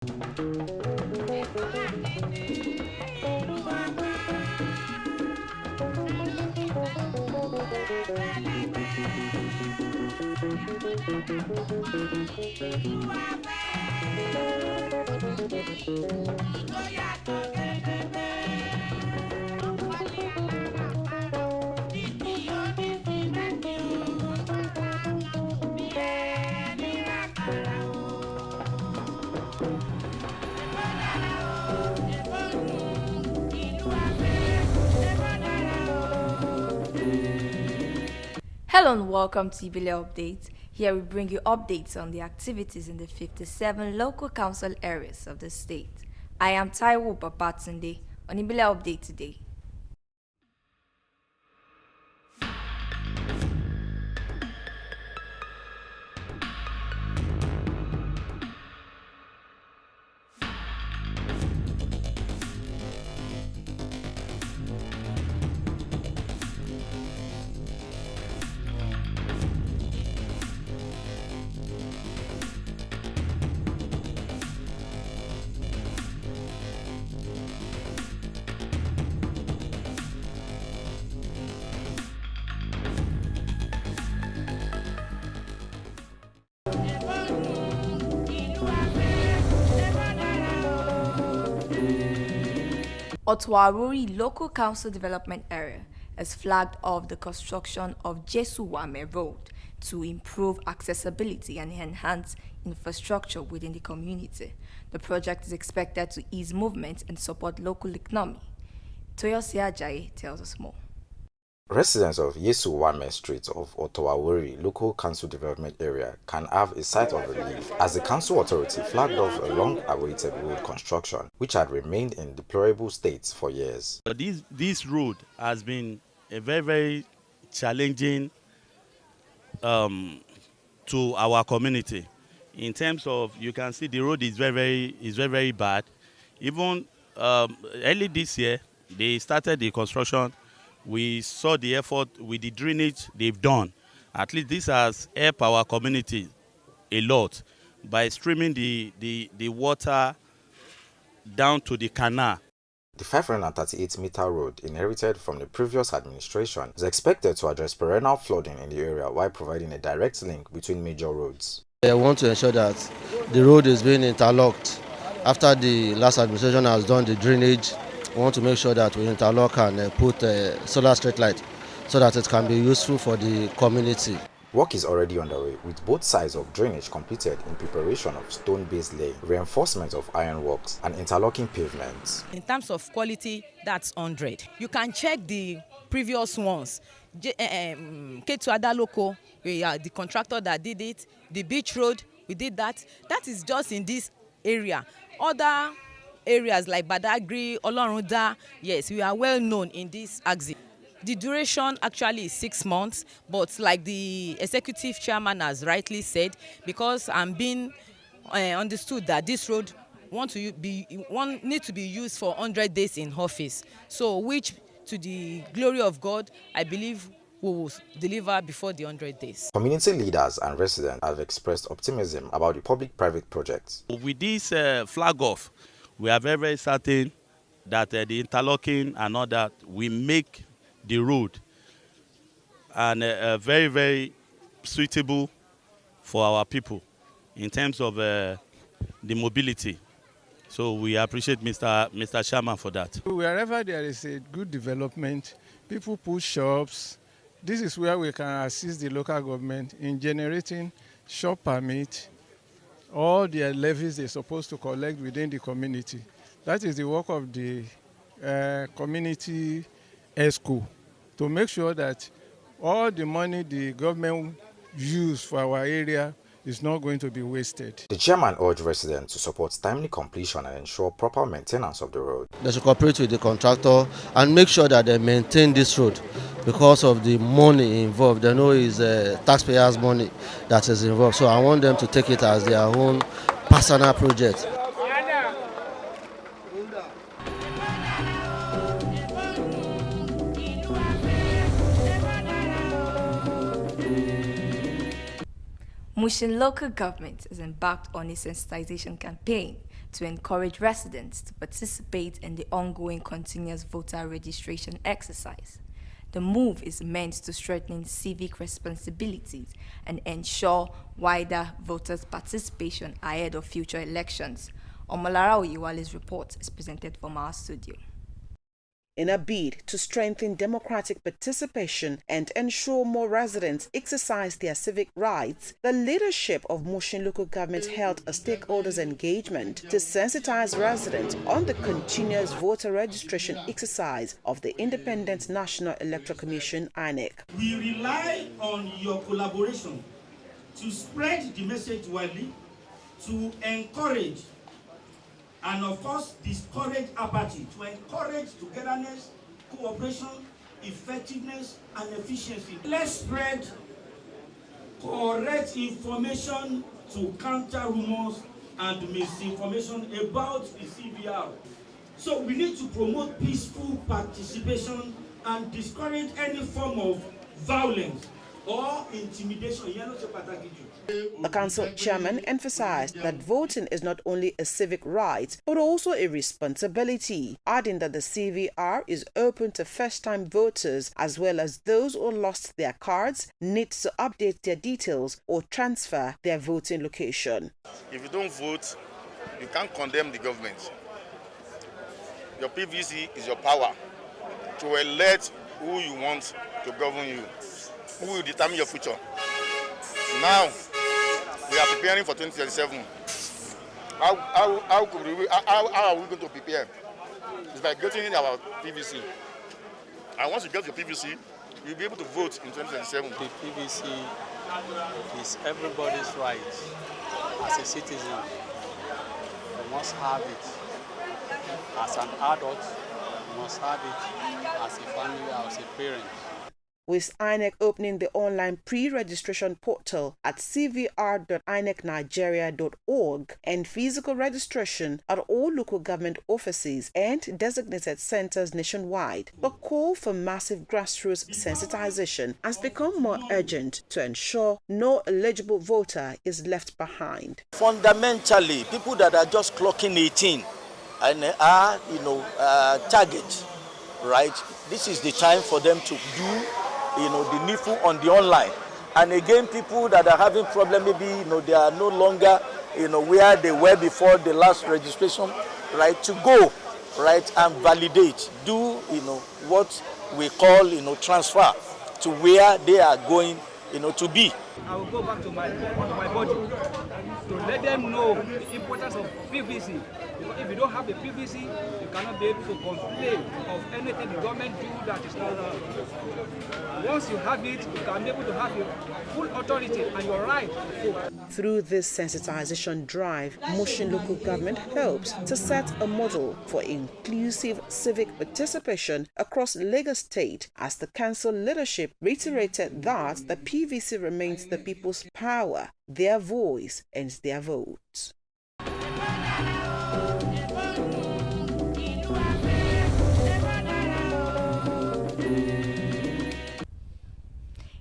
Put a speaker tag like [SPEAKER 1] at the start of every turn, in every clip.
[SPEAKER 1] Hello and welcome to Ibile Updates. Here we bring you updates on the activities in the 57 local council areas of the state. I am Taiwo Babatunde on Ibile Update today. Oto Awori Local Council Development Area has flagged off the construction of Jesuwame Road to improve accessibility and enhance infrastructure within the community. The project is expected to ease movement and support local economy. Eti Osa LG tells us more.
[SPEAKER 2] Residents of Jesuwame Street of Oto Awori Local Council Development Area can have a sight of relief as the council authority flagged off a long-awaited road construction which had remained in deplorable states for years.
[SPEAKER 3] This road has been a very challenging to our community. In terms of, you can see the road is very bad. Even early this year, they started the construction. We saw the effort with the drainage they've done. At least this has helped our community a lot by streaming the water down to the canal.
[SPEAKER 2] The 538-meter road inherited from the previous administration is expected to address perennial flooding in the area while providing a direct link between major roads.
[SPEAKER 4] I want to ensure that the road is being interlocked. After the last administration has done the drainage, we want to make sure that we interlock and put a solar street light so that it can be useful for the community.
[SPEAKER 2] Work is already underway with both sides of drainage completed in preparation of stone-based lay, reinforcement of ironworks and interlocking pavements.
[SPEAKER 5] In terms of quality, that's 100. You can check the previous ones. K2 Adaloko, the contractor that did it, the beach road, we did that. That is just in this area. Other areas like Badagry, Olorunda, yes, we are well known in this axis. The duration actually is 6 months, but like the executive chairman has rightly said, because I'm being understood that this road need to be used for 100 days in office. So, which to the glory of God, I believe we will deliver before the 100 days.
[SPEAKER 2] Community leaders and residents have expressed optimism about the public-private projects.
[SPEAKER 3] With this flag off, we are very certain that the interlocking and all that will make the road and very suitable for our people in terms of the mobility. So we appreciate Mr. Sharma for that.
[SPEAKER 6] Wherever there is a good development, people put shops. This is where we can assist the local government in generating shop permit, all the levies they're supposed to collect within the community. That is the work of the community ESCO, to make sure that all the money the government use for our area is not going to be wasted.
[SPEAKER 2] The chairman urged residents to support timely completion and ensure proper maintenance of the road.
[SPEAKER 4] They should cooperate with the contractor and make sure that they maintain this road because of the money involved. They know it's taxpayers' money that is involved. So I want them to take it as their own personal project.
[SPEAKER 1] Mushin local government is embarked on a sensitization campaign to encourage residents to participate in the ongoing continuous voter registration exercise. The move is meant to strengthen civic responsibilities and ensure wider voters' participation ahead of future elections. Omolara Oyewale's report is presented from our studio.
[SPEAKER 7] In a bid to strengthen democratic participation and ensure more residents exercise their civic rights, the leadership of Mushin local government held a stakeholders engagement to sensitize residents on the continuous voter registration exercise of the Independent National Electoral Commission, INEC.
[SPEAKER 8] We rely on your collaboration to spread the message widely, to encourage and of course discourage apathy, to encourage togetherness, cooperation, effectiveness and efficiency. Let's spread correct information to counter rumors and misinformation about the CVR. So we need to promote peaceful participation and discourage any form of violence or intimidation.
[SPEAKER 7] The council chairman emphasized that voting is not only a civic right, but also a responsibility, adding that the CVR is open to first-time voters as well as those who lost their cards, need to update their details or transfer their voting location.
[SPEAKER 9] If you don't vote, you can't condemn the government. Your PVC is your power to elect who you want to govern you, who will determine your future. Now, we are preparing for 2037. How are we going to prepare? It's by getting our PVC. And once you get your PVC, you'll be able to vote in 2037.
[SPEAKER 10] The PVC is everybody's right as a citizen. You must have it. As an adult, you must have it as a family, as a parent.
[SPEAKER 7] With INEC opening the online pre-registration portal at cvr.inecnigeria.org and physical registration at all local government offices and designated centers nationwide, the call for massive grassroots sensitization has become more urgent to ensure no eligible voter is left behind.
[SPEAKER 11] Fundamentally, people that are just clocking 18 and are, target, right? This is the time for them to do the needful on the online. And again, people that are having problem, maybe they are no longer where they were before the last registration, right, to go right and validate, do what we call transfer to where they are going to be.
[SPEAKER 12] I will go back to my body to let them know the importance of PVC. Because if you don't have the PVC, you cannot be able to complain of anything the government do that is not right. Once you have it, you can be able to have your full authority and your right to vote.
[SPEAKER 7] Through this sensitization drive, Mushin local government hopes to set a model for inclusive civic participation across Lagos State, as the council leadership reiterated that the PVC remains the people's power, their voice and their vote.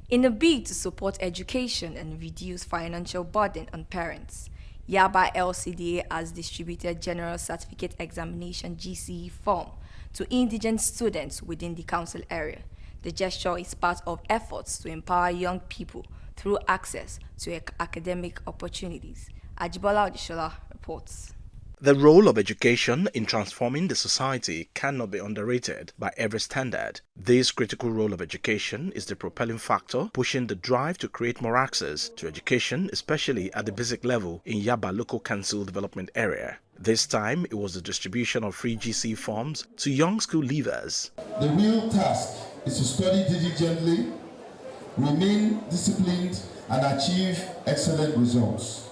[SPEAKER 1] In a bid to support education and reduce financial burden on parents, Yaba LCDA has distributed General Certificate Examination GCE form to indigent students within the council area. The gesture is part of efforts to empower young people through access to academic opportunities. Ajibola Odishola reports.
[SPEAKER 13] The role of education in transforming the society cannot be underrated by every standard. This critical role of education is the propelling factor pushing the drive to create more access to education, especially at the basic level in Yaba Local Council Development Area. This time, it was the distribution of free GC forms to young school leavers.
[SPEAKER 14] The real task is to study diligently, remain disciplined, and achieve excellent results.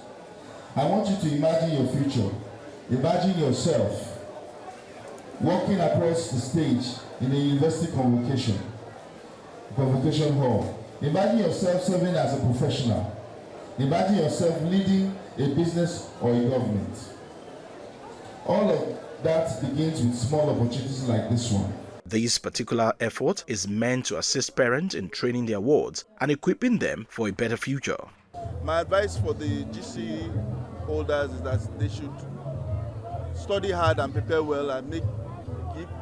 [SPEAKER 14] I want you to imagine your future. Imagine yourself walking across the stage in a university convocation hall. Imagine yourself serving as a professional. Imagine yourself leading a business or a government. All of that begins with small opportunities like this one.
[SPEAKER 13] This particular effort is meant to assist parents in training their wards and equipping them for a better future.
[SPEAKER 9] My advice for the GC holders is that they should
[SPEAKER 15] study hard and prepare well and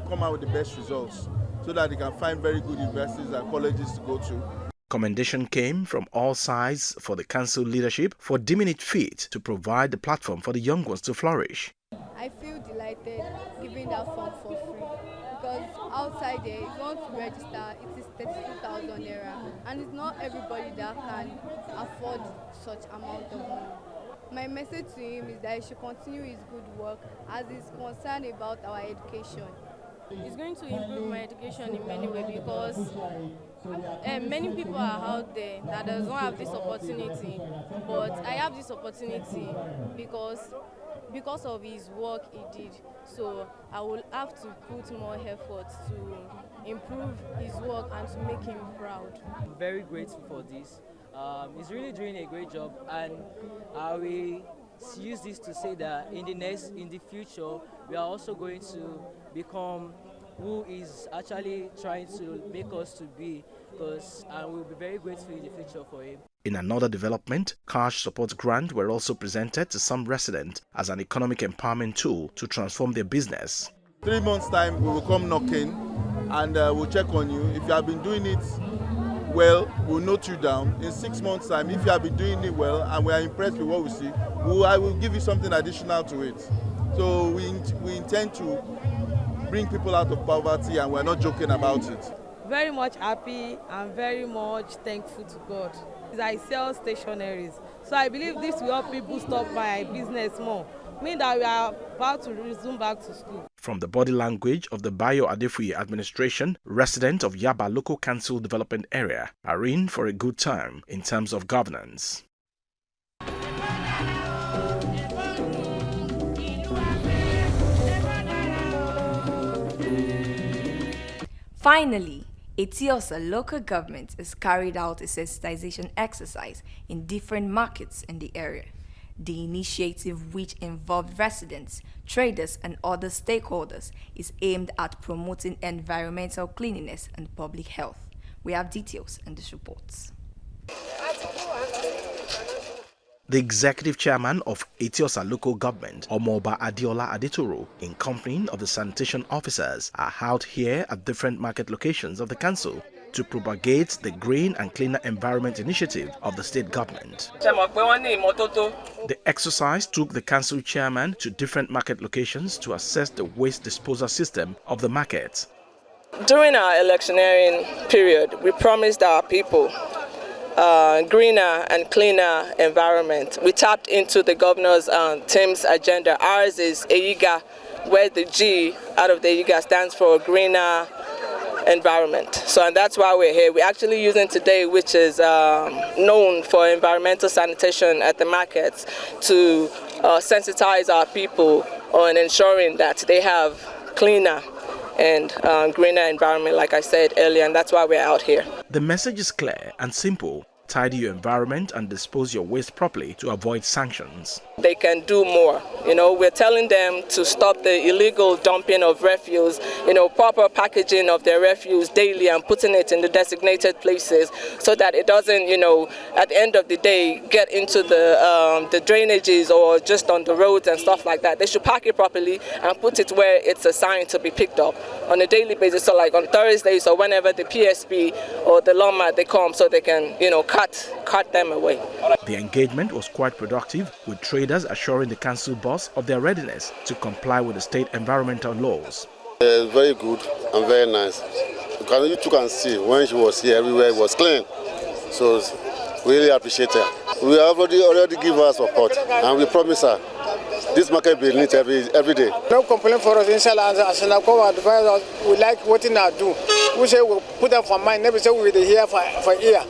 [SPEAKER 15] come out with the best results so that they can find very good universities and colleges to go to.
[SPEAKER 13] Commendation came from all sides for the council leadership for deeming it fit to provide the platform for the young ones to flourish.
[SPEAKER 16] I feel delighted giving that form for free because outside there, if you want to register, it is 32,000 naira, and it's not everybody that can afford such amount of money. My message to him is that he should continue his good work as he's concerned about our education.
[SPEAKER 17] It's going to improve my education in many ways because many people are out there that does not have this opportunity, but I have this opportunity because of his work he did. So I will have to put more effort to improve his work and to make him proud.
[SPEAKER 18] I'm very grateful for this. He's really doing a great job, and I will use this to say that in the future, we are also going to become who is actually trying to make us to be, because I will be very grateful in the future for him.
[SPEAKER 13] In another development, cash support grants were also presented to some residents as an economic empowerment tool to transform their business.
[SPEAKER 15] 3 months' time, we will come knocking and we'll check on you. If you have been doing it well, we'll note you down. In 6 months' time, if you have been doing it well and we are impressed with what we see, I will give you something additional to it. So we intend to bring people out of poverty, and we're not joking about it.
[SPEAKER 19] Very much happy and very much thankful to God. I sell stationaries, so I believe this will help me boost up my business more, meaning that we are about to resume back to school.
[SPEAKER 13] From the body language of the Bayo Adefuyi administration, residents of Yaba Local Council Development Area are in for a good time in terms of governance.
[SPEAKER 1] Finally, Eti Osa local government has carried out a sensitization exercise in different markets in the area. The initiative, which involved residents, traders, and other stakeholders, is aimed at promoting environmental cleanliness and public health. We have details in this report.
[SPEAKER 13] The executive chairman of Eti Osa local government, Omoba Adiola Adetoro, in company of the sanitation officers, are out here at different market locations of the council to propagate the Green and Cleaner Environment initiative of the state government. The exercise took the council chairman to different market locations to assess the waste disposal system of the market.
[SPEAKER 20] During our electioneering period, we promised our people greener and cleaner environment. We tapped into the governor's team's agenda. Ours is EYIGA, where the G out of the EYIGA stands for greener environment. So, and that's why we're here. We're actually using today, which is known for environmental sanitation at the markets, to sensitize our people on ensuring that they have cleaner and greener environment, like I said earlier, and that's why we're out here.
[SPEAKER 13] The message is clear and simple. Tidy your environment and dispose your waste properly to avoid sanctions.
[SPEAKER 20] They can do more. We're telling them to stop the illegal dumping of refuse, proper packaging of their refuse daily and putting it in the designated places so that it doesn't, at the end of the day, get into the drainages or just on the roads and stuff like that. They should pack it properly and put it where it's assigned to be picked up on a daily basis. So like on Thursdays or whenever the PSP or the lawnmower they come, so they can, cut them away.
[SPEAKER 13] The engagement was quite productive, with traders assuring the council boss of their readiness to comply with the state environmental laws.
[SPEAKER 21] Very good and very nice. You two can see when she was here, everywhere was clean. So really appreciate her. We have already give her support, and we promise her this market will be neat every day.
[SPEAKER 22] No complaint for us, inshallah. As I come advise us, we like what in our do. We say we'll put up for mind, never say we'll be here for a year.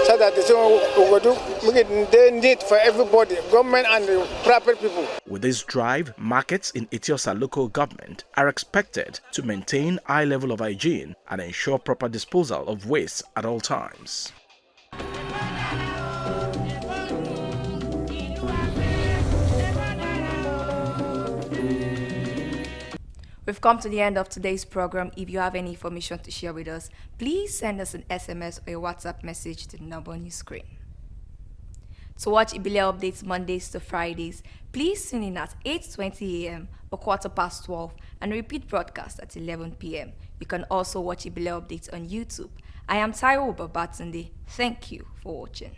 [SPEAKER 22] So that we will do, make it neat for everybody, government and the private people.
[SPEAKER 13] With this drive, markets in Eti Osa local government are expected to maintain high level of hygiene and ensure proper disposal of waste at all times.
[SPEAKER 1] We've come to the end of today's program. If you have any information to share with us, please send us an SMS or a WhatsApp message to the number on your screen. To watch Ibile updates Mondays to Fridays, please tune in at 8:20 a.m. or 12:15 and repeat broadcast at 11 p.m. You can also watch Ibile updates on YouTube. I am Taiwo Babatunde. Thank you for watching.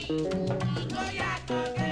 [SPEAKER 3] Oh, yeah.